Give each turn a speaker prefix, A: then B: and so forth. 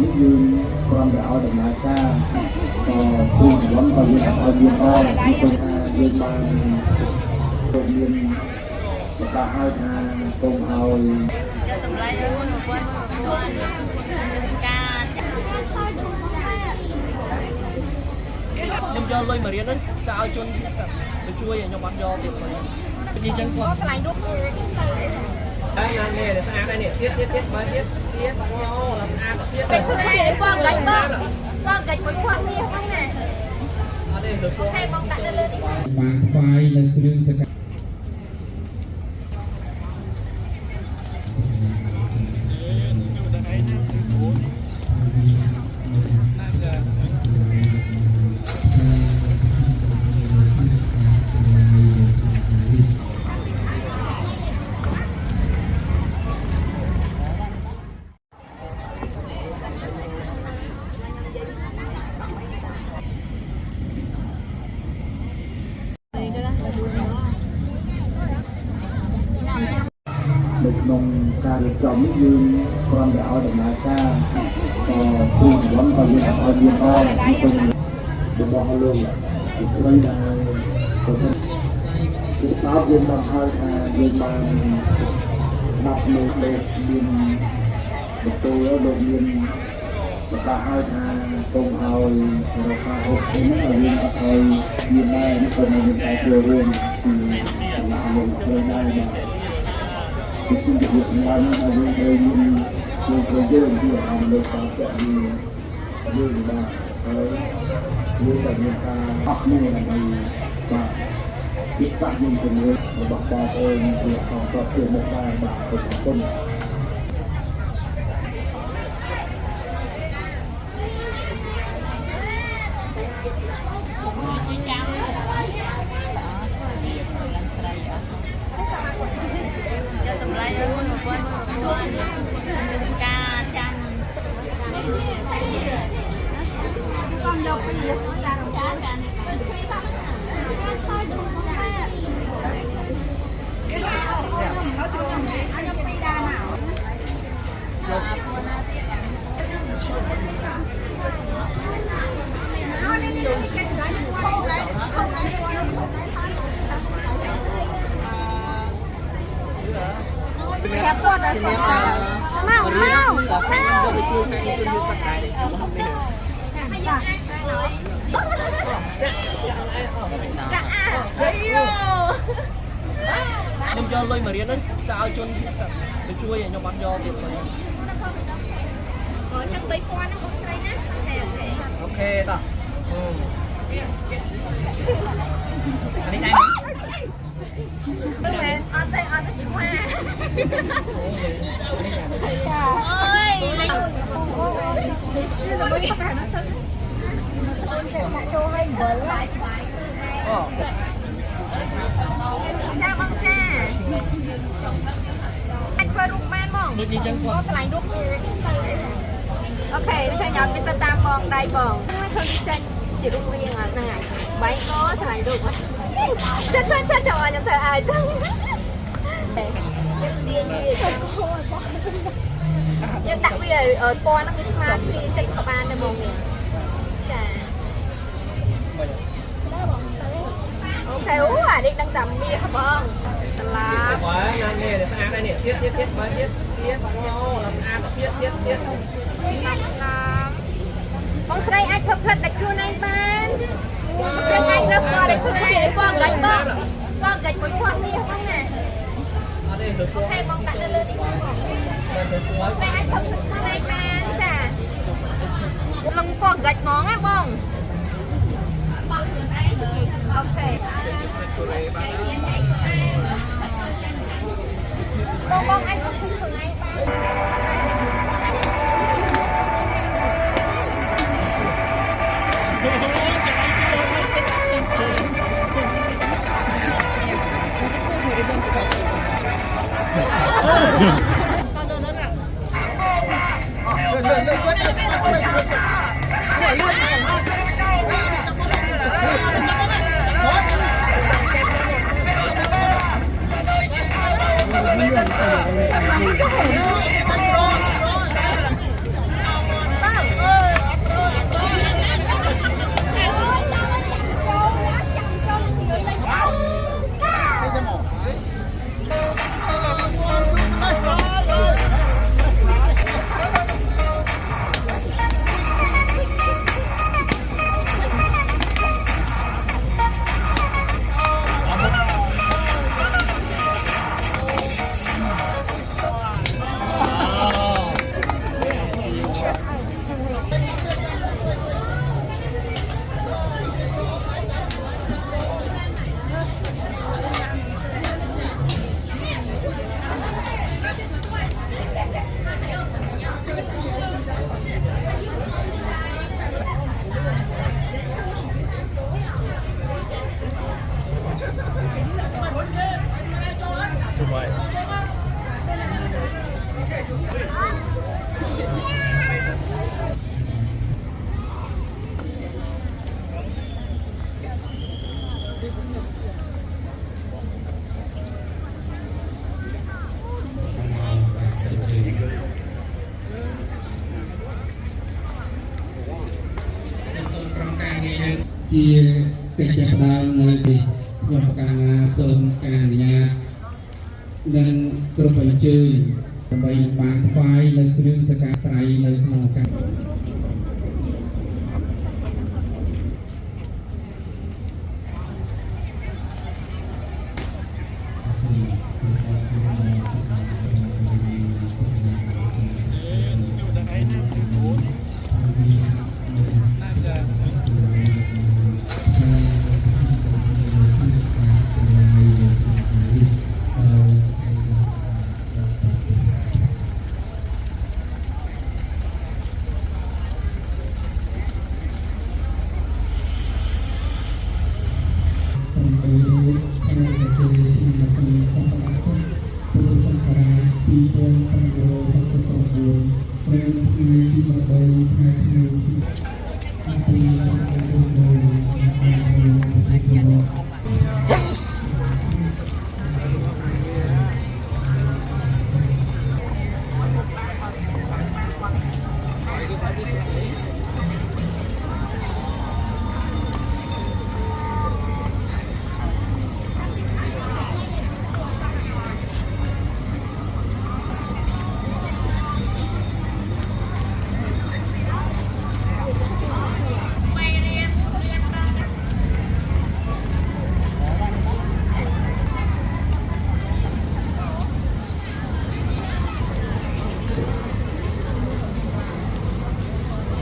A: នេះយើងគ្រាន់តែឲ្យដំណើរការគ្រូជំនាន់ក៏យើងឲ្យយើងអរពីទៅថាយើងបានទៅមានប្រកាសឲ្យថាសូមឲ្យ
B: តម្លៃឲ្យ1,000ការខ្ញុំយកលុយមករៀនហ្នឹងទៅឲ្យជនជាតិសាសទៅជួយឲ្យខ្ញុំអត់យកទៀតវិញជាចឹងគាត់ឆ្លៃរូបហើយណានេះស្អាតហើយនេះទៀតបើទៀតអូដល់ស្អាតទៀតតែបងកាច់បងកាច់មួយគាត់នេះហ្នឹងណាអត់ទេទៅអូខេបងដាក់លើនេះ
C: បានហ្វាយនៅគ្រឿងសកា
A: នៅក្នុងការរៀបចំនេះយើងគ្រាន់តែឲ្យដំណើរការគ្រូជំនាន់ក៏យើងឲ្យយើងអរពីទៅរបស់លោកពីព្រៃដែលគាត់គឺស្អាតយើងបានឲ្យថាយើងបានស្ដាប់នៅលោកមានបន្ទូលលោកមានប្រកាសឲ្យថាសូមឲ្យរកការហូបនេះឲ្យយើងអត់ឲ្យមានដែរនេះក៏មានតែចូលរួមពីដំណាក់លោកជួយដែរពីជំនួយឡើងឲ្យយើងយើងទីឲ្យលោកតាមតែយើងបាទហើយយើងតែមានការអស់នេះដើម្បីបាទពីកាត់យើងជំនួយរបស់បងប្អូនជាអង្គការជាមកដែរបាទអរគុណ
B: តម្លៃឲ្យ1,000ការចាំបងយកពីការរំចាចានេះแค่ปวดอะไรเมาจะช่วยให้คนมีสติจะเฮ้ยខ្ញុំយកលុយមករៀនហ្នឹងទៅឲ្យជនជាតិសាសទៅជួយឲ្យខ្ញុំអត់យកទៀតវិញចឹង3000ហ្នឹងបងស្រីណាអូខេតោះអានេះដែរអត់ទេឆ្មាអូយលេងនេះទៅឆាប់តែណាសិនចូលឲ្យវិលអូចាបងចាអាចធ្វើរូបបានបងដូចនេះចឹងបងឆ្លាញ់រូបអូខេខ្ញុំញ៉ាំទៅតាមបងដៃបងធ្វើចេញជារូបរាងហ្នឹងហើយបែកក៏ឆ្លាញ់រូបចាចាំខ្ញុំធ្វើឲ្យចឹងយើងដាក់វាឲ្យពណ៌ហ្នឹងវាស្មើគ្នាចេញក៏បានដែរបងនេះចាអូខេអូអានេះដឹងតែមាសបងតឡាហើយនេះស្អាតហើយនេះទៀតបើទៀតអូដល់ស្អាតទៀតបងស្រីអាចធ្វើផ្លិតតែខ្លួនឯងបានយើងអាចរើសពណ៌ដែលខ្លួនឯងពណ៌កាច់បងកាច់មួយពណ៌មាសហ្នឹងណាអូខេបងដាក់លើនេះបងតែអាចធ្វើផ្លេចបានចាលឹងពណ៌កាច់ហ្មងណាបងអូខេបងអាចធ្វើខ្លួនឯងបាន
C: ងារនេះជាកិច្ចផ្ដើមនៅទីខ្ញុំប្រកាសថាសូមការអនុញ្ញាតនិងគ្រប់អញ្ជើញដើម្បីបានផ្សាយនៅគ្រឿងសក្ការៈត្រៃនៅក្នុងឱកាស